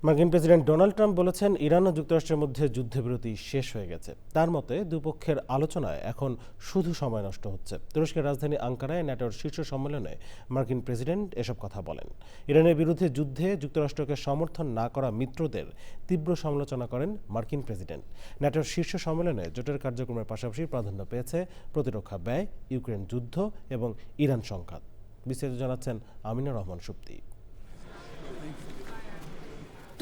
মার্কিন president Donald Trump বলেছেন, Iran ও যুক্তরাষ্ট্রের মধ্যে যুদ্ধবিরতি শেষ হয়ে গেছে। তার মতে দুপক্ষের আলোচনায় এখন শুধু সময় নষ্ট হচ্ছে। তুরস্কের রাজধানী আঙ্কারায় ন্যাটোর শীর্ষ সম্মেলনে মার্কিন প্রেসিডেন্ট এসব কথা বলেন। ইরানের বিরুদ্ধে যুদ্ধে যুক্তরাষ্ট্রকে সমর্থন না করা মিত্রদের তীব্র সমালোচনা করেন মার্কিন প্রেসিডেন্ট। ন্যাটোর শীর্ষ সম্মেলনে জোটের কার্যক্রমের পাশাপাশি প্রাধান্য পেয়েছে প্রতিরক্ষা ব্যয়, ইউক্রেন যুদ্ধ এবং ইরান সংঘাত। বিস্তারিত জানাচ্ছেন আমিনা রহমান সুপ্তি।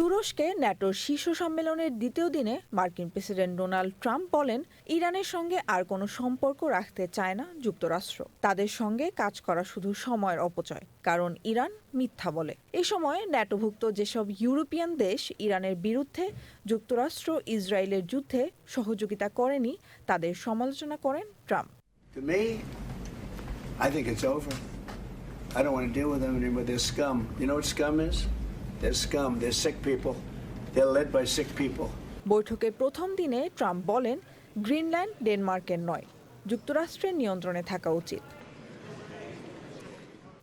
তুরস্কে ন্যাটোর শীর্ষ সম্মেলনের দ্বিতীয় দিনে মার্কিন প্রেসিডেন্ট ডোনাল্ড ট্রাম্প বলেন, ইরানের সঙ্গে আর কোনো সম্পর্ক রাখতে চায় না যুক্তরাষ্ট্র। তাদের সঙ্গে কাজ করা শুধু সময়ের অপচয়, কারণ ইরান মিথ্যা বলে। এ সময় ন্যাটোভুক্ত যেসব ইউরোপিয়ান দেশ ইরানের বিরুদ্ধে যুক্তরাষ্ট্র ইসরায়েলের যুদ্ধে সহযোগিতা করেনি, তাদের সমালোচনা করেন Trump. To me, I think it's over. I don't want to deal with them anymore. They're scum. You know what scum is? They're scum. They're sick people. They're led by sick people. বৈঠকের প্রথম দিনে Trump বলেন, Greenland ডেনমার্কের নয়, যুক্তরাষ্ট্রের নিয়ন্ত্রণে থাকা উচিত।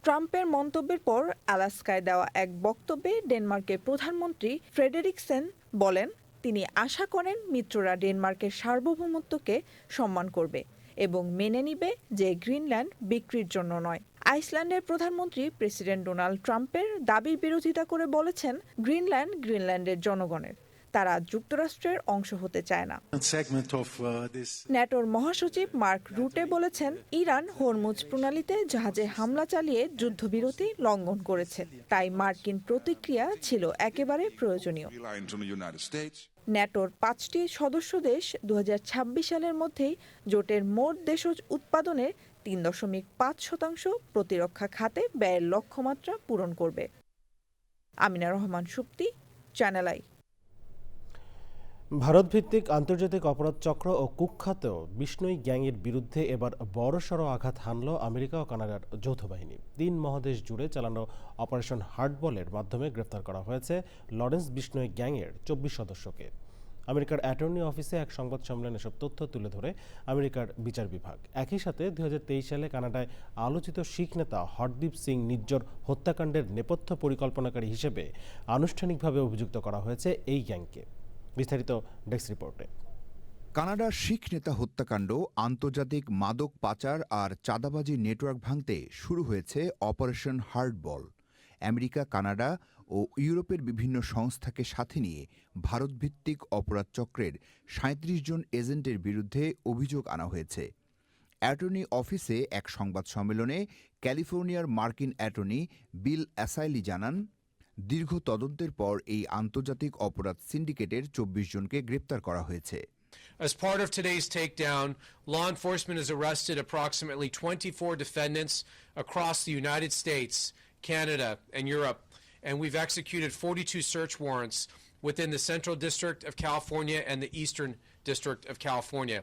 ট্রাম্পের মন্তব্যের পর আলাস্কায় দেওয়া এক বক্তব্যে ডেনমার্কের প্রধানমন্ত্রী ফ্রেডেরিকসেন বলেন, তিনি আশা করেন মিত্ররা ডেনমার্কের সার্বভৌমত্বকে সম্মান করবে এবং মেনে নিবে যে গ্রিনল্যান্ড বিক্রির জন্য নয়। আইসল্যান্ডের প্রধানমন্ত্রী প্রেসিডেন্ট ডোনাল্ড ট্রাম্পের দাবির বিরোধিতা করে বলেছেন, গ্রিনল্যান্ডের জনগণের, তারা যুক্তরাষ্ট্রের অংশ হতে চায় না। ন্যাটোর মহাসচিব মার্ক রুটে বলেছেন, ইরান হরমুজ প্রণালীতে জাহাজে হামলা চালিয়ে যুদ্ধবিরতি লঙ্ঘন করেছে, তাই মার্কিন প্রতিক্রিয়া ছিল একেবারে প্রয়োজনীয়। ন্যাটোর ৫টি সদস্য দেশ ২০২৬ সালের মধ্যেই জোটের মোট দেশজ উৎপাদনের ৩.৫% প্রতিরক্ষা খাতে ব্যয়ের লক্ষ্যমাত্রা পূরণ করবে। Amina Rahman Supti, channel I. ভারতভিত্তিক আন্তর্জাতিক অপরাধ চক্র ও কুখ্যাত বিষ্ণুই গ্যাংয়ের বিরুদ্ধে এবার বড়সড় আঘাত হানল আমেরিকা ও কানাডার যৌথ বাহিনী। ৩ মহাদেশ জুড়ে চালানো অপারেশন হার্টবলের মাধ্যমে গ্রেফতার করা হয়েছে লরেন্স বিষ্ণুই গ্যাংয়ের ২৪ সদস্যকে। আমেরিকার অ্যাটর্নি অফিসে এক সংবাদ সম্মেলনে এসব তথ্য তুলে ধরে আমেরিকার বিচার বিভাগ। একই সাথে ২০২৩ সালে কানাডায় আলোচিত শিখ নেতা হরদীপ সিং নিজ্জর হত্যাকাণ্ডের নেপথ্য পরিকল্পনাকারী হিসেবে আনুষ্ঠানিকভাবে অভিযুক্ত করা হয়েছে এই গ্যাংকে। বিস্তারিত ডেস্ক রিপোর্টে। কানাডার শিখ নেতা হত্যাকাণ্ড, আন্তর্জাতিক মাদক পাচার আর চাঁদাবাজি নেটওয়ার্ক ভাঙতে শুরু হয়েছে অপারেশন হার্টবল। আমেরিকা, কানাডা ও ইউরোপের বিভিন্ন সংস্থাকে সাথে নিয়ে ভারতভিত্তিক অপরাধ চক্রের ৩৭ জন এজেন্টের বিরুদ্ধে অভিযোগ আনা হয়েছে। অ্যাটর্নি অফিসে এক সংবাদ সম্মেলনে ক্যালিফোর্নিয়ার মার্কিন অ্যাটর্নি বিল অ্যাসাইলি জানান, দীর্ঘ তদন্তের পর এই আন্তর্জাতিক অপরাধ সিন্ডিকেটের ২৪ জনকে গ্রেপ্তার করা হয়েছে। As part of today's takedown, law enforcement has arrested approximately 24 defendants across the United States, Canada, and Europe, and we've executed 42 search warrants within the Central District of California and the Eastern District of California.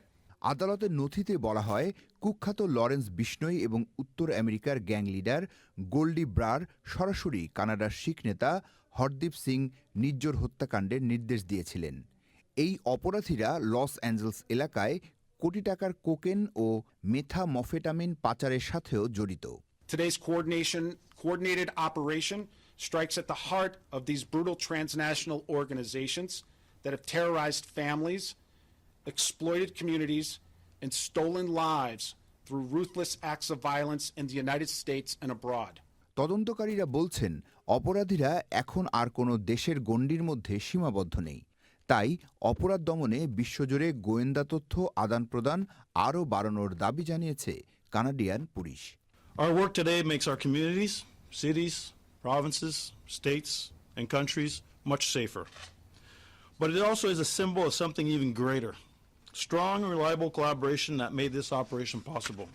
আদালতের নথিতে বলা হয়, কুখ্যাত Lawrence Bishnoi এবং উত্তর আমেরিকার gang leader Goldie Brar সরাসরি কানাডার শিখ নেতা হরদীপ সিং নিজ্জর হত্যাকাণ্ডের নির্দেশ দিয়েছিলেন। এই অপরাধীরা লস অ্যাঞ্জেলস এলাকায় কোটি টাকার কোকেন ও মেথামফেটামিন পাচারের সাথেও জড়িত। Today's coordinated operation strikes at the heart of these brutal transnational organizations that have terrorized families, exploited communities, and stolen lives through ruthless acts of violence in the United States and abroad. তদন্তকারীরা বলছেন, অপরাধীরা এখন আর কোনো দেশের গণ্ডির মধ্যে সীমাবদ্ধ নেই। তাই অপরাধ দমনে বিশ্বজুড়ে গোয়েন্দা তথ্য আদান-প্রদান আরও বাড়ানোর দাবি জানিয়েছে Canadian police. Our work today makes our communities, cities, provinces, states, and countries much safer. But it also is a symbol of something even greater. Strong and reliable collaboration that made this operation possible.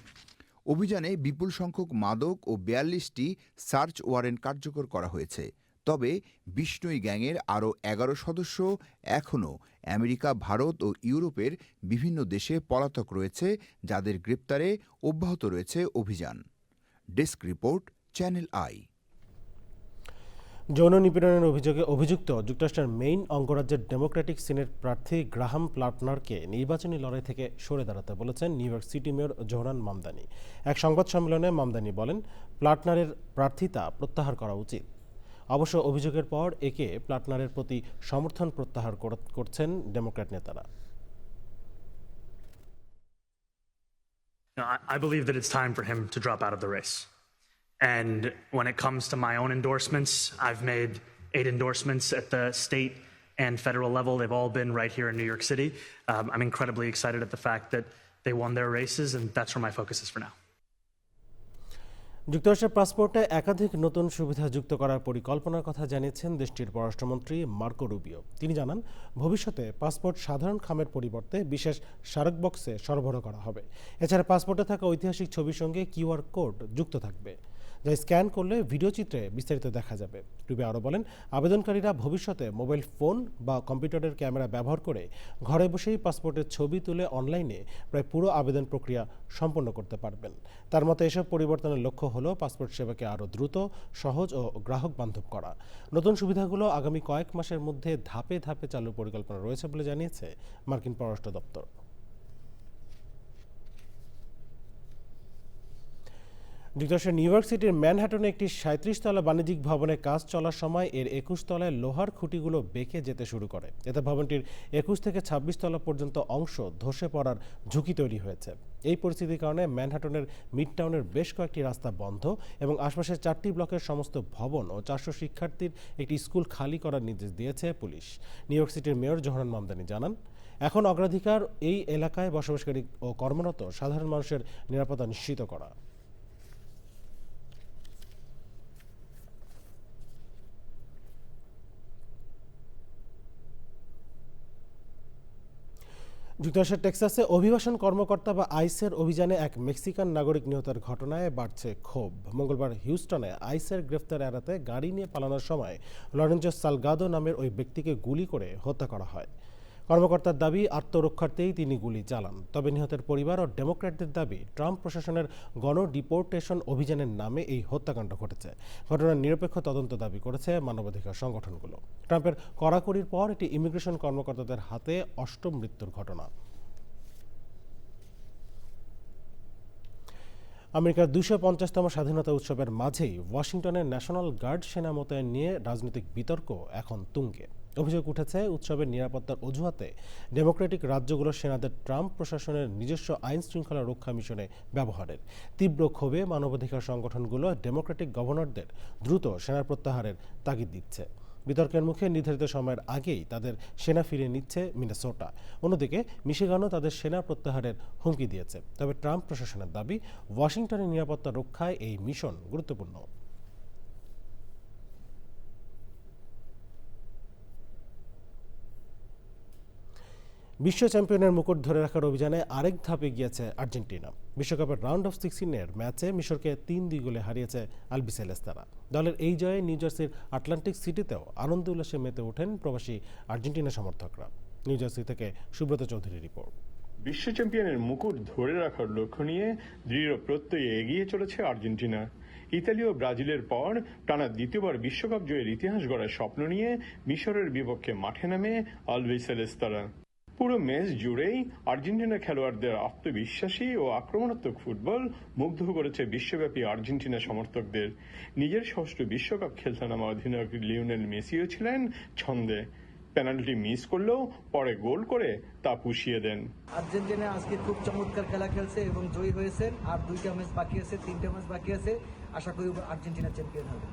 অভিযানে বিপুল সংখ্যক মাদক ও ৪২টি search warrant কার্যকর করা হয়েছে। তবে বিষ্ণুই গ্যাংয়ের আরও ১১ সদস্য এখনও আমেরিকা, ভারত ও ইউরোপের বিভিন্ন দেশে পলাতক রয়েছে, যাদের গ্রেপ্তারে অব্যাহত রয়েছে অভিযান। Desk report, channel I. যৌন নিপীড়নের অভিযোগে অভিযুক্ত যুক্তরাষ্ট্রের মেইন অঙ্গরাজ্যের ডেমোক্রেটিক সিনেট প্রার্থী গ্রাহাম প্লাটনারকে নির্বাচনী লড়াই থেকে সরে দাঁড়াতে বলেছেন new York city mayor Zohran Mamdani. এক সংবাদ সম্মেলনে মামদানি বলেন, প্লাটনারের প্রার্থিতা প্রত্যাহার করা উচিত। অবশ্য অভিযোগের পর একে প্লাটনারের প্রতি সমর্থন প্রত্যাহার করছেন ডেমোক্র্যাট নেতারা। I believe that it's time for him to drop out of the race. And when it comes to my own endorsements, I've made 8 endorsements at the state and federal level. They've all been right here in New York City. I'm incredibly excited at the fact that they won their races, and that's where my focus is for now. যুক্তরাষ্ট্রের পাসপোর্টে একাধিক নতুন সুবিধা যুক্ত করার পরিকল্পনার কথা জানিয়েছেন দেশটির পররাষ্ট্রমন্ত্রী মার্কো রুবিও। তিনি জানান, ভবিষ্যতে পাসপোর্ট সাধারণ খামের পরিবর্তে বিশেষ স্মারক বক্সে সরবরাহ করা হবে। এছাড়া পাসপোর্টে থাকা ঐতিহাসিক ছবির সঙ্গে কিউআর কোড যুক্ত থাকবে, যা স্ক্যান করলে ভিডিও চিত্রে বিস্তারিত দেখা যাবে। রুবিও আরও বলেন, আবেদনকারীরা ভবিষ্যতে মোবাইল ফোন বা কম্পিউটারের ক্যামেরা ব্যবহার করে ঘরে বসেই পাসপোর্টের ছবি তুলে অনলাইনে প্রায় পুরো আবেদন প্রক্রিয়া সম্পন্ন করতে পারবেন। তার মতে এসব পরিবর্তনের লক্ষ্য হলো পাসপোর্ট সেবাকে আরও দ্রুত, সহজ ও গ্রাহক বান্ধব করা। নতুন সুবিধাগুলো আগামী কয়েক মাসের মধ্যে ধাপে ধাপে চালুর পরিকল্পনা রয়েছে বলে জানিয়েছে মার্কিন পররাষ্ট্র দপ্তর। যুক্তরাষ্ট্রের নিউ ইয়র্ক সিটির ম্যানহাটনে একটি ৩৭ তলা বাণিজ্যিক ভবনে কাজ চলার সময় এর ২১ তলায় লোহার খুঁটিগুলো বেঁকে যেতে শুরু করে। এতে ভবনটির ২১ থেকে ২৬ তলা পর্যন্ত অংশ ধসে পড়ার ঝুঁকি তৈরি হয়েছে। এই পরিস্থিতির কারণে ম্যানহাটনের মিডটাউনের বেশ কয়েকটি রাস্তা বন্ধ এবং আশপাশের 4টি ব্লকের সমস্ত ভবন ও ৪০০ শিক্ষার্থীর একটি স্কুল খালি করার নির্দেশ দিয়েছে পুলিশ। নিউ ইয়র্ক সিটির মেয়র জোহরান মামদানি জানান, এখন অগ্রাধিকার এই এলাকায় বসবাসকারী ও কর্মরত সাধারণ মানুষের নিরাপত্তা নিশ্চিত করা। যুক্তরাষ্ট্রের টেক্সাসে অভিবাসন কর্মকর্তা বা আইসের অভিযানে এক মেক্সিকান নাগরিক নিহতের ঘটনায় বাড়ছে ক্ষোভ। মঙ্গলবার হিউস্টনে আইসের গ্রেফতার এড়াতে গাড়ি নিয়ে পালানোর সময় লরেঞ্জো সালগাদো নামের ওই ব্যক্তিকে গুলি করে হত্যা করা হয়। কর্মকর্তার দাবি, আত্মরক্ষার্থেই তিনি গুলি চালান। তবে নিহতের পরিবার ও ডেমোক্র্যাটদের দাবি, ট্রাম্প প্রশাসনের গণডিপোর্টেশন অভিযানের নামে এই হত্যাকাণ্ড ঘটেছে। ঘটনার নিরপেক্ষ তদন্ত দাবি করেছে মানবাধিকার সংগঠনগুলো। ট্রাম্পের কড়াকড়ির পর এটি ইমিগ্রেশন কর্মকর্তাদের হাতে ৮ম মৃত্যুর ঘটনা। আমেরিকার ২৫০তম স্বাধীনতা উৎসবের মাঝেই ওয়াশিংটনের ন্যাশনাল গার্ড সেনা মোতায়েন নিয়ে রাজনৈতিক বিতর্ক এখন তুঙ্গে। অভিযোগ উঠেছে উৎসবের নিরাপত্তার অজুহাতে ডেমোক্রেটিক রাজ্যগুলোর সেনাদের ট্রাম্প প্রশাসনের নিজস্ব আইন শৃঙ্খলা রক্ষা মিশনে ব্যবহারের। তীব্র ক্ষোভে মানবাধিকার সংগঠনগুলো ডেমোক্রেটিক গভর্নরদের দ্রুত সেনা প্রত্যাহারের তাগিদ দিচ্ছে। বিতর্কের মুখে নির্ধারিত সময়ের আগেই তাদের সেনা ফিরিয়ে নিচ্ছে মিনেসোটা। অন্যদিকে মিশিগানও তাদের সেনা প্রত্যাহারের হুমকি দিয়েছে। তবে ট্রাম্প প্রশাসনের দাবি, ওয়াশিংটনের নিরাপত্তা রক্ষায় এই মিশন গুরুত্বপূর্ণ। বিশ্ব চ্যাম্পিয়নের মুকুট ধরে রাখার অভিযানে আরেক ধাপে গিয়েছে আর্জেন্টিনা। বিশ্বকাপের রাউন্ড অফ 16-এর ম্যাচে মিশরকে ৩-২ গোলে হারিয়েছে আলবিসেলেস্তারা। দলের এই জয়ে নিউ জার্সির আটলান্টিক সিটিতেও আনন্দ উল্লাসে মেতে ওঠেন প্রবাসী আর্জেন্টিনা সমর্থকরা। নিউ জার্সি থেকে সুব্রত চৌধুরীর রিপোর্ট। বিশ্ব চ্যাম্পিয়নের মুকুট ধরে রাখার লক্ষ্য নিয়ে দৃঢ় প্রত্যয়ে এগিয়ে চলেছে আর্জেন্টিনা। ইতালি ও ব্রাজিলের পর টানা দ্বিতীয়বার বিশ্বকাপ জয়ের ইতিহাস গড়ার স্বপ্ন নিয়ে মিশরের বিপক্ষে মাঠে নামে আলবিসেলেস্তারা। পুরো ম্যাচ জুড়েই আর্জেন্টিনা খেলোয়াড়দের আত্মবিশ্বাসী ও আক্রমণাত্মক ফুটবল মুগ্ধ করেছে বিশ্বব্যাপী আর্জেন্টিনা সমর্থকদের। নিজের ষষ্ঠ বিশ্বকাপ খেলতে নামা অধিনায়ক লিওনেল মেসিও ছিলেন ছন্দে। পেনাল্টি মিস করলেও পরে গোল করে তা পুষিয়ে দেন। আর্জেন্টিনা আজকে খুব চমৎকার খেলা খেলছে এবং জয়ী হয়েছে। আর 2টা ম্যাচ বাকি আছে, 3টে ম্যাচ বাকি আছে। আশা করি আর্জেন্টিনা চ্যাম্পিয়ন হবে।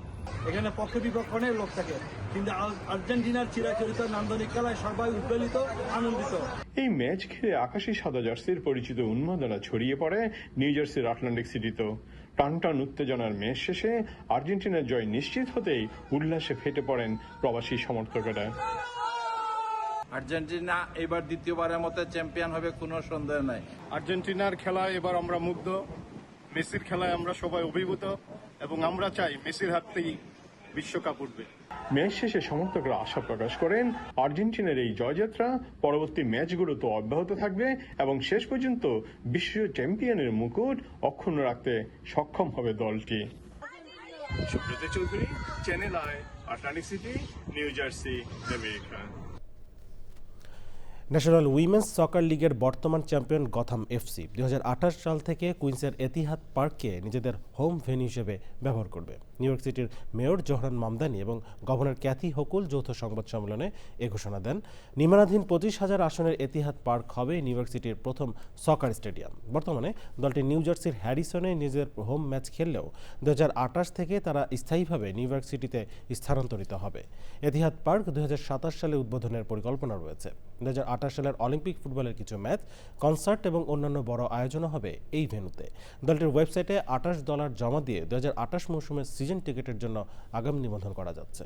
এখানে পক্ষ বিপক্ষ অনেক লোক থাকে, কিন্তু আর্জেন্টিনার চিরাচরিত নান্দনিক খেলায় সবাই উদ্বেলিত, আনন্দিত। এই ম্যাচ ঘিরে আকাশী সাদা জার্সির পরিচিত উন্মাদনা ছড়িয়ে পড়ে নিউ জার্সির আটলান্টিক সিটিতেও। টানটান উত্তেজনার ম্যাচ শেষে আর্জেন্টিনার জয় নিশ্চিত হতেই উল্লাসে ফেটে পড়েন প্রবাসী সমর্থকেরা। আর্জেন্টিনা এবার দ্বিতীয়বারের মতো চ্যাম্পিয়ন হবে, কোনো সন্দেহ নাই। আর্জেন্টিনার খেলায় এবার আমরা মুগ্ধ, মেসির খেলায় আমরা সবাই অভিভূত এবং আমরা চাই মেসির হাত থেকেই বিশ্বকাপ উঠবে। ম্যাচ শেষে সমর্থকরা আশা প্রকাশ করেন, আর্জেন্টিনার এই জয়যাত্রা পরবর্তী ম্যাচগুলোতে অব্যাহত থাকবে এবং শেষ পর্যন্ত বিশ্ব চ্যাম্পিয়নের মুকুট অক্ষুণ্ণ রাখতে সক্ষম হবে দলটি। Subrata Chowdhury, channel I, Atlantic City, New Jersey, America. National women's soccer লিগের বর্তমান চ্যাম্পিয়ন গথাম এফসি 2028 সাল থেকে কুইন্সের এতিহাদ পার্ককে নিজেদের হোম ভেন্যু হিসেবে ব্যবহার করবে। নিউ ইয়র্ক সিটির মেয়র জোহরান মামদানি এবং গভর্নর ক্যাথি হোকুল যৌথ সংবাদ সম্মেলনে এ ঘোষণা দেন। নির্মাণাধীন 25,000 আসনের এতিহাদ পার্ক হবে নিউ ইয়র্ক সিটির প্রথম সকার স্টেডিয়াম। বর্তমানে দলটি নিউ জার্সির হ্যারিসনে নিজের হোম ম্যাচ খেললেও 2028 থেকে তারা স্থায়ীভাবে নিউ ইয়র্ক সিটিতে স্থানান্তরিত হবে। এতিহাদ পার্ক 2027 সালে উদ্বোধনের পরিকল্পনা রয়েছে। 2028 সালের অলিম্পিক ফুটবলের কিছু ম্যাচ, কনসার্ট এবং অন্যান্য বড় আয়োজনও হবে এই ভেন্যুতে। দলটির ওয়েবসাইটে $28 জমা দিয়ে 2028 মৌসুমের সিজন টিকিটের জন্য আগাম নিবন্ধন করা যাচ্ছে।